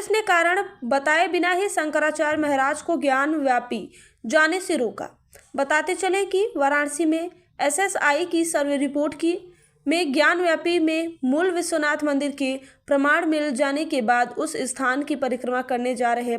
Police ने कारण बताए बिना ही शंकराचार्य महाराज को ज्ञान व्यापी जाने से रोका। बताते चलें कि वाराणसी में एसएसआई की सर्वे रिपोर्ट की में ज्ञानव्यापी में मूल विश्वनाथ मंदिर के प्रमाण मिल जाने के बाद उस स्थान की परिक्रमा करने जा रहे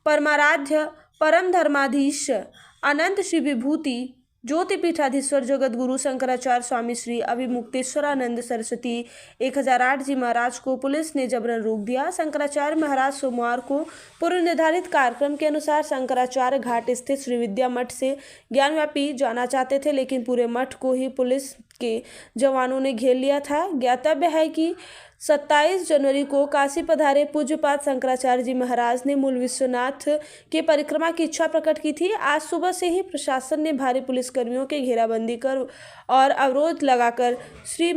परमाराध्य परम धर्माधीश अनंत श्री विभूति ज्योतिपीठाधीश्वर जगत गुरु शंकराचार्य स्वामी श्री अभिमुक्तेश्वरानंद सरस्वती 1008 जी महाराज को पुलिस ने जबरन रोक दिया। शंकराचार्य महाराज सोमवार को पूर्व निर्धारित कार्यक्रम के अनुसार शंकराचार्य घाट स्थित श्री विद्या मठ से ज्ञानव्यापी जाना चाहते थे, लेकिन पूरे मठ को ही पुलिस के जवानों ने घेर लिया था। ज्ञातव्य है कि 27 जनवरी को काशी पधारे पूज्यपाद शंकराचार्य जी महाराज ने मूल विश्वनाथ के परिक्रमा की इच्छा प्रकट की थी। आज सुबह से ही प्रशासन ने भारी पुलिसकर्मियों के घेराबंदी कर और अवरोध लगाकर श्री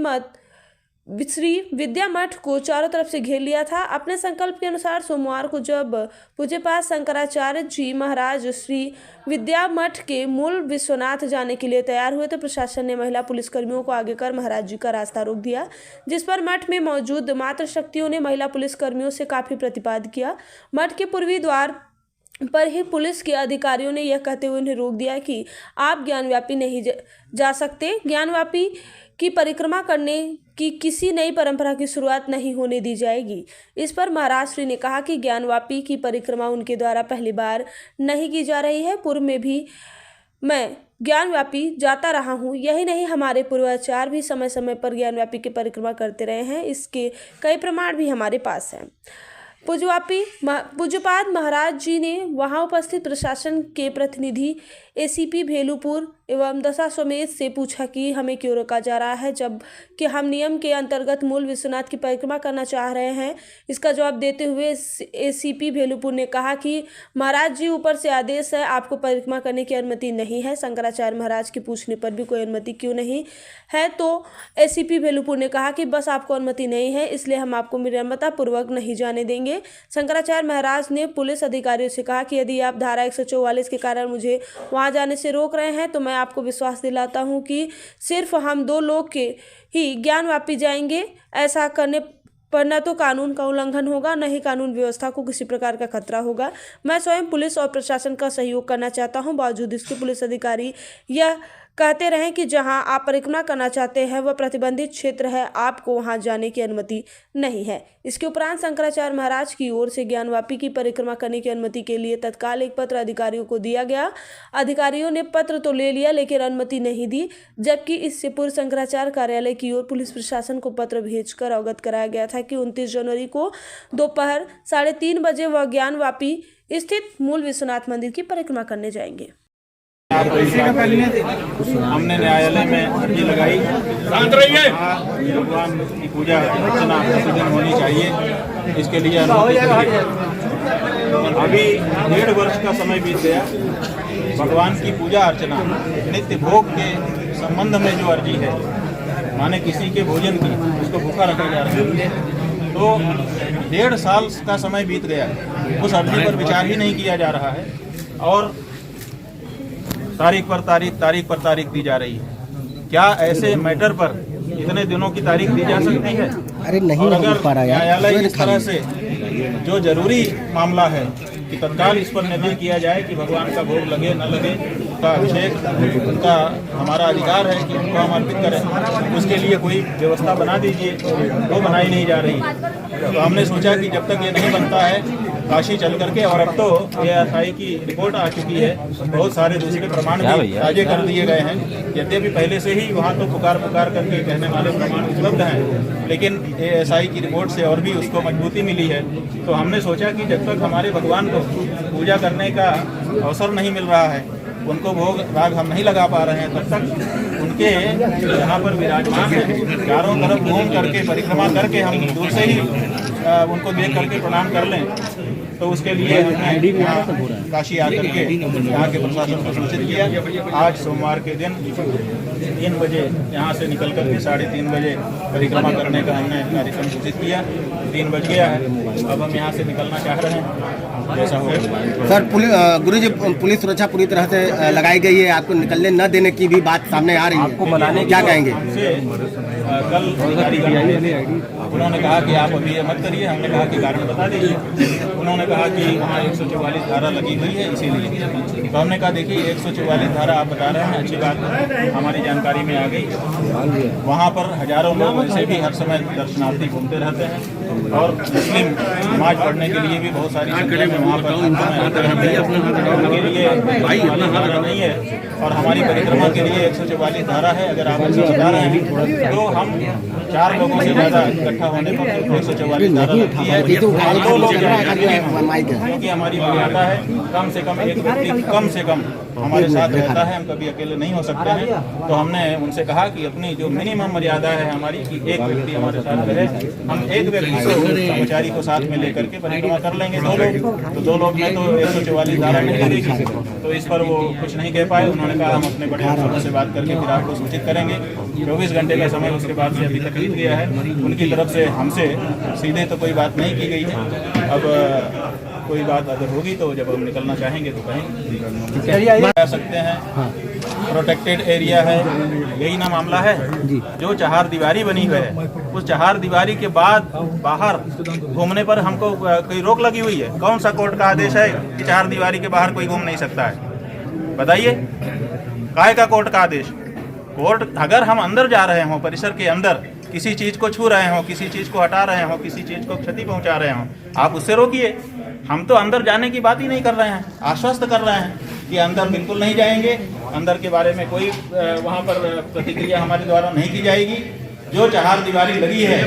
विद्या मठ को चारों तरफ से घेर लिया था। अपने संकल्प के अनुसार सोमवार को जब पूज्यपाद शंकराचार्य जी महाराज श्री विद्या मठ के मूल विश्वनाथ जाने के लिए तैयार हुए तो प्रशासन ने महिला पुलिसकर्मियों को आगे कर महाराज जी का रास्ता रोक दिया, जिस पर मठ में मौजूद मातृशक्तियों ने महिला पुलिसकर्मियों से काफी प्रतिवाद किया। मठ के पूर्वी द्वार पर ही पुलिस के अधिकारियों ने यह कहते हुए उन्हें रोक दिया कि आप ज्ञानव्यापी नहीं जा सकते। ज्ञानव्यापी की परिक्रमा करने की किसी नई परंपरा की शुरुआत नहीं होने दी जाएगी। इस पर महाराज श्री ने कहा कि ज्ञानव्यापी की परिक्रमा उनके द्वारा पहली बार नहीं की जा रही है। पूर्व में भी मैं ज्ञानव्यापी जाता रहा हूँ। यही नहीं, हमारे पूर्वाचार्य भी समय समय पर ज्ञानव्यापी की परिक्रमा करते रहे हैं। इसके कई प्रमाण भी हमारे पास हैं। पूज्यपाद महाराज जी ने वहां उपस्थित प्रशासन के प्रतिनिधि एसीपी भेलूपुर एवं दशाश्वमेध से पूछा कि हमें क्यों रोका जा रहा है, जब कि हम नियम के अंतर्गत मूल विश्वनाथ की परिक्रमा करना चाह रहे हैं। इसका जवाब देते हुए एसीपी भेलूपुर ने कहा कि महाराज जी ऊपर से आदेश है, आपको परिक्रमा करने की अनुमति नहीं है। शंकराचार्य महाराज के पूछने पर भी कोई अनुमति क्यों नहीं है तो एसीपी भेलूपुर ने कहा कि बस आपको अनुमति नहीं है, इसलिए हम आपको विनम्रतापूर्वक नहीं जाने देंगे। शंकराचार्य महाराज ने पुलिस अधिकारियों से कहा कि यदि आप धारा 144 के कारण मुझे वहां जाने से रोक रहे हैं तो मैं आपको विश्वास दिलाता हूं कि सिर्फ हम 2 लोग के ही ज्ञानव्यापी जाएंगे। ऐसा करने पर न तो कानून का उल्लंघन होगा, न ही कानून व्यवस्था को किसी प्रकार का खतरा होगा। मैं स्वयं पुलिस और प्रशासन का सहयोग करना चाहता हूं। बावजूद इसके पुलिस अधिकारी यह कहते रहे कि जहां आप परिक्रमा करना चाहते हैं वह प्रतिबंधित क्षेत्र है, आपको वहां जाने की अनुमति नहीं है। इसके उपरांत शंकराचार्य महाराज की ओर से ज्ञानव्यापी की परिक्रमा करने की अनुमति के लिए तत्काल एक पत्र अधिकारियों को दिया गया। अधिकारियों ने पत्र तो ले लिया लेकिन अनुमति नहीं दी, जबकि इससे पूर्व शंकराचार्य कार्यालय की ओर पुलिस प्रशासन को पत्र भेजकर अवगत कराया गया था कि 29 जनवरी को दोपहर 3:30 बजे वह ज्ञानव्यापी स्थित मूल विश्वनाथ मंदिर की परिक्रमा करने जाएंगे। हमने न्यायालय में अर्जी लगाई, भगवान की पूजा अर्चना प्रतिदिन होनी चाहिए, इसके लिए अभी 1.5 वर्ष का समय बीत गया। भगवान की पूजा अर्चना नित्य भोग के संबंध में जो अर्जी है, माने किसी के भोजन की, उसको भूखा रखा जा रहा है, तो 1.5 साल का समय बीत गया, उस अर्जी पर विचार ही नहीं किया जा रहा है और तारीख पर तारीख दी जा रही है। क्या ऐसे मैटर पर इतने दिनों की तारीख दी जा सकती है? अरे नहीं, और अगर न्यायालय इस तरह से जो जरूरी मामला है कि तत्काल इस पर निर्णय किया जाए कि भगवान का भोग लगे न लगे, उनका अभिषेक उनका हमारा अधिकार है कि उनको हम अर्पित करें, उसके लिए कोई व्यवस्था बना दीजिए, वो बनाई नहीं जा रही। तो हमने सोचा कि जब तक ये नहीं बनता है काशी चल करके, और अब तो एएसआई की रिपोर्ट आ चुकी है, बहुत सारे दूसरे प्रमाण भी ताजे कर दिए गए हैं। यद्यपि पहले से ही वहाँ तो पुकार करके कहने वाले प्रमाण उपलब्ध हैं, लेकिन एएसआई की रिपोर्ट से और भी उसको मजबूती मिली है। तो हमने सोचा कि जब तक हमारे भगवान को पूजा करने का अवसर नहीं मिल रहा है, उनको भोग राग हम नहीं लगा पा रहे हैं, तब तक उनके यहाँ पर विराजमान है, चारों तरफ घूम करके परिक्रमा करके हम दूर से ही उनको देख करके प्रणाम कर लें। तो उसके लिए हमने काशी आकर के यहाँ के प्रशासन को सूचित किया। आज सोमवार के दिन 3 बजे यहाँ से निकल करके 3:30 बजे परिक्रमा करने का हमने कार्यक्रम सूचित किया। 3 बज गया है, अब हम यहाँ से निकलना चाह रहे हैं, जैसा हो। सर, गुरुजी, पुलिस सुरक्षा पूरी तरह से लगाई गई है, आपको निकलने न देने की भी बात सामने आ रही है, आपको मनाने क्या कहेंगे? कल अधिकारी उन्होंने कहा कि आप अभी ये मत करिए। हमने कहा कि कारण बता दीजिए। उन्होंने कहा कि वहाँ 144 धारा लगी हुई है इसीलिए। तो हमने कहा देखिए 144 धारा आप बता रहे हैं, अच्छी बात है, हमारी जानकारी में आ गई। वहाँ पर हजारों लोग वैसे भी हर समय दर्शनार्थी घूमते रहते हैं और मुस्लिम नमाज पढ़ने के लिए भी बहुत सारी संख्या में वहाँ पर आते रहते हैं। उनके लिए 144 धारा नहीं है और हमारी परिक्रमा के लिए 144 धारा है। अगर आप ऐसा बता रहे हैं तो हम 4 लोगों से ज़्यादा इकट्ठा होने पर 144 धारा लगती है और 2 लोग क्योंकि हमारी मर्यादा है कम से कम एक व्यक्ति कम से कम हमारे साथ रहता है, हम कभी अकेले नहीं हो सकते हैं। तो हमने उनसे कहा कि अपनी जो मिनिमम मर्यादा है हमारी कि एक व्यक्ति हमारे साथ रहे, हम एक व्यक्ति को कर्मचारी को साथ में लेकर के परिक्रमा कर लेंगे। 2 लोग तो 2 लोग में तो 144 धारा नहीं लगेगी। तो इस पर वो कुछ नहीं कह पाए। उन्होंने कहा हम अपने बड़े अफसरों से बात करके फिर आपको सूचित करेंगे। 24 घंटे का समय उसके बाद से अभी तक बीत गया है। उनकी तरफ से हमसे सीधे तो कोई बात नहीं की गई है। अब कोई बात अगर होगी तो जब हम निकलना चाहेंगे तो कहेंगे जा सकते हैं। प्रोटेक्टेड एरिया है, यही ना मामला है। जो चहार दीवारी बनी हुई है उस चहार दीवारी के बाद बाहर घूमने पर हमको कोई रोक लगी हुई है। कौन सा कोर्ट का आदेश है कि चहार दीवारी के बाहर कोई घूम नहीं सकता है? बताइए, काहे का कोर्ट का आदेश? कोर्ट अगर हम अंदर जा रहे हों, परिसर के अंदर किसी चीज़ को छू रहे हों, किसी चीज़ को हटा रहे हों, किसी चीज़ को क्षति पहुंचा रहे हों, आप उससे रोकिए। हम तो अंदर जाने की बात ही नहीं कर रहे हैं, आश्वस्त कर रहे हैं कि अंदर बिल्कुल नहीं जाएंगे। अंदर के बारे में कोई वहाँ पर प्रतिक्रिया हमारे द्वारा नहीं की जाएगी। जो चहार दीवारी लगी है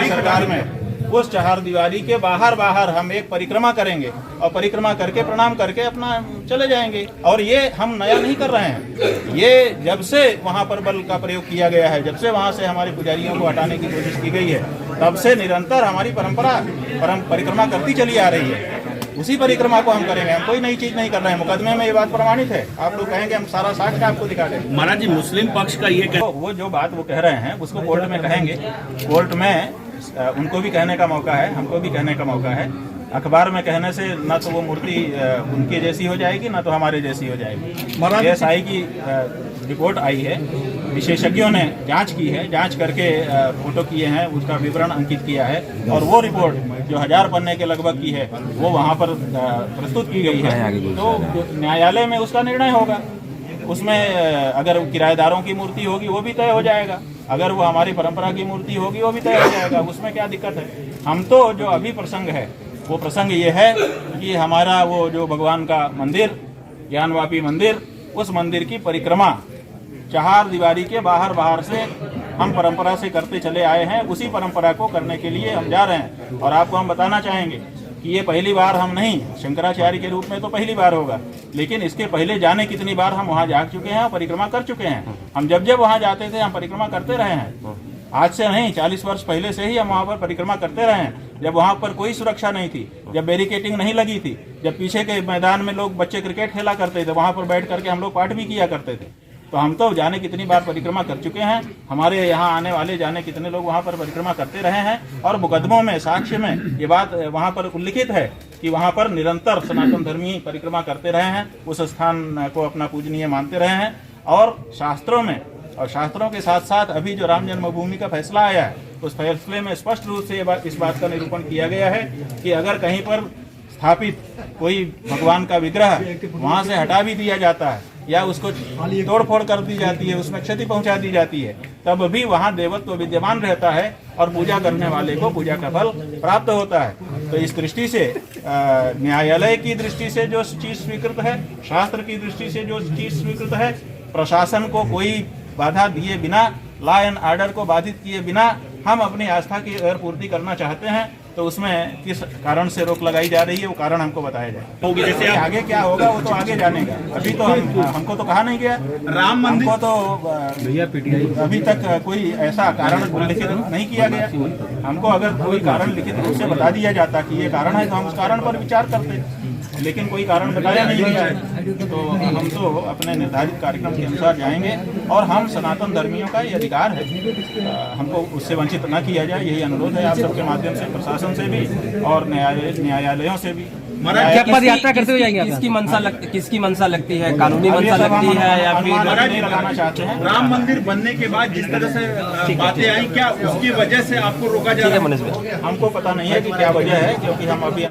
सरकार में, उस चहार दीवारी के बाहर हम एक परिक्रमा करेंगे और परिक्रमा करके प्रणाम करके अपना चले जाएंगे। और ये हम नया नहीं कर रहे हैं, ये जब से वहाँ पर बल का प्रयोग किया गया है, जब से वहाँ से हमारे पुजारियों को हटाने की कोशिश की गई है, तब से निरंतर हमारी परिक्रमा करती चली आ रही है। उसी परिक्रमा को हम करेंगे, हम कोई नई चीज नहीं कर रहे हैं। मुकदमे में ये बात प्रमाणित है। आप लोग कहेंगे हम सारा साक्ष्य आपको दिखा दें। महाराज जी, मुस्लिम पक्ष का ये वो जो बात वो कह रहे हैं उसको कोर्ट में कहेंगे। कोर्ट में उनको भी कहने का मौका है, हमको भी कहने का मौका है। अखबार में कहने से न तो वो मूर्ति उनकी जैसी हो जाएगी, न तो हमारे जैसी हो जाएगी। एएसआई की रिपोर्ट आई है, विशेषज्ञों ने जांच की है, जांच करके फोटो किए हैं, उसका विवरण अंकित किया है और वो रिपोर्ट जो 1000 पन्ने के लगभग की है वो वहाँ पर प्रस्तुत की गई है। तो न्यायालय में उसका निर्णय होगा। उसमें अगर किराएदारों की मूर्ति होगी वो भी तय हो जाएगा, अगर वो हमारी परंपरा की मूर्ति होगी वो भी तय हो जाएगा। उसमें क्या दिक्कत है? हम तो जो अभी प्रसंग है वो प्रसंग ये है कि हमारा वो जो भगवान का मंदिर, ज्ञानवापी मंदिर, उस मंदिर की परिक्रमा चहार दीवारी के बाहर से हम परंपरा से करते चले आए हैं। उसी परंपरा को करने के लिए हम जा रहे हैं। और आपको हम बताना चाहेंगे कि ये पहली बार हम नहीं, शंकराचार्य के रूप में तो पहली बार होगा, लेकिन इसके पहले जाने कितनी बार हम वहाँ जा चुके हैं और परिक्रमा कर चुके हैं। हम जब वहाँ जाते थे हम परिक्रमा करते रहे हैं। आज से नहीं, 40 वर्ष पहले से ही हम वहाँ पर परिक्रमा करते रहे हैं। जब वहाँ पर कोई सुरक्षा नहीं थी, जब बैरिकेटिंग नहीं लगी थी, जब पीछे के मैदान में लोग बच्चे क्रिकेट खेला करते थे, वहाँ पर बैठ करके हम लोग पाठ भी किया करते थे। तो हम तो जाने कितनी बार परिक्रमा कर चुके हैं। हमारे यहाँ आने वाले जाने कितने लोग वहाँ पर परिक्रमा करते रहे हैं। और मुकदमों में, साक्ष्य में ये बात वहाँ पर उल्लिखित है कि वहाँ पर निरंतर सनातन धर्मी परिक्रमा करते रहे हैं, उस स्थान को अपना पूजनीय मानते रहे हैं। और शास्त्रों में, और शास्त्रों के साथ साथ अभी जो राम जन्मभूमि का फैसला आया है, उस फैसले में स्पष्ट रूप से इस बात का निरूपण किया गया है कि अगर कहीं पर स्थापित कोई भगवान का विग्रह वहाँ से हटा भी दिया जाता है या उसको तोड़फोड़ कर दी जाती है, उसमें क्षति पहुंचा दी जाती है, तब भी वहाँ देवत्व विद्यमान रहता है और पूजा करने वाले को पूजा का फल प्राप्त होता है। तो इस दृष्टि से न्यायालय की दृष्टि से जो चीज स्वीकृत है, शास्त्र की दृष्टि से जो चीज स्वीकृत है, प्रशासन को कोई बाधा दिए बिना, लॉ एंड ऑर्डर को बाधित किए बिना हम अपनी आस्था की अगर पूर्ति करना चाहते हैं तो उसमें किस कारण से रोक लगाई जा रही है वो कारण हमको बताया जाए। जैसे आगे क्या होगा वो तो आगे जानेगा। अभी तो हमको तो कहा नहीं गया, राम मंदिर को तो अभी तक कोई ऐसा कारण उल्लिखित नहीं किया गया। हमको अगर कोई कारण लिखित रूप से बता दिया जाता कि ये कारण है तो हम उस कारण पर विचार करते, लेकिन कोई कारण बताया नहीं गया है। तो हम तो अपने निर्धारित कार्यक्रम के अनुसार जाएंगे और हम सनातन धर्मियों का ये अधिकार है, हमको उससे वंचित न किया जाए, यही अनुरोध है आप सबके माध्यम से, प्रशासन से भी और न्यायालयों से भी। क्या पद यात्रा करते हुए जाएंगे? किसकी मंशा लगती है? कानूनी मंशा लगती है या फिर नहीं लगाना चाहते हैं। राम मंदिर बनने के बाद जिस तरह से बातें आई, क्या उसकी वजह से आपको रोका जा रहा है? हमको पता नहीं है कि क्या वजह है, क्योंकि हम अभी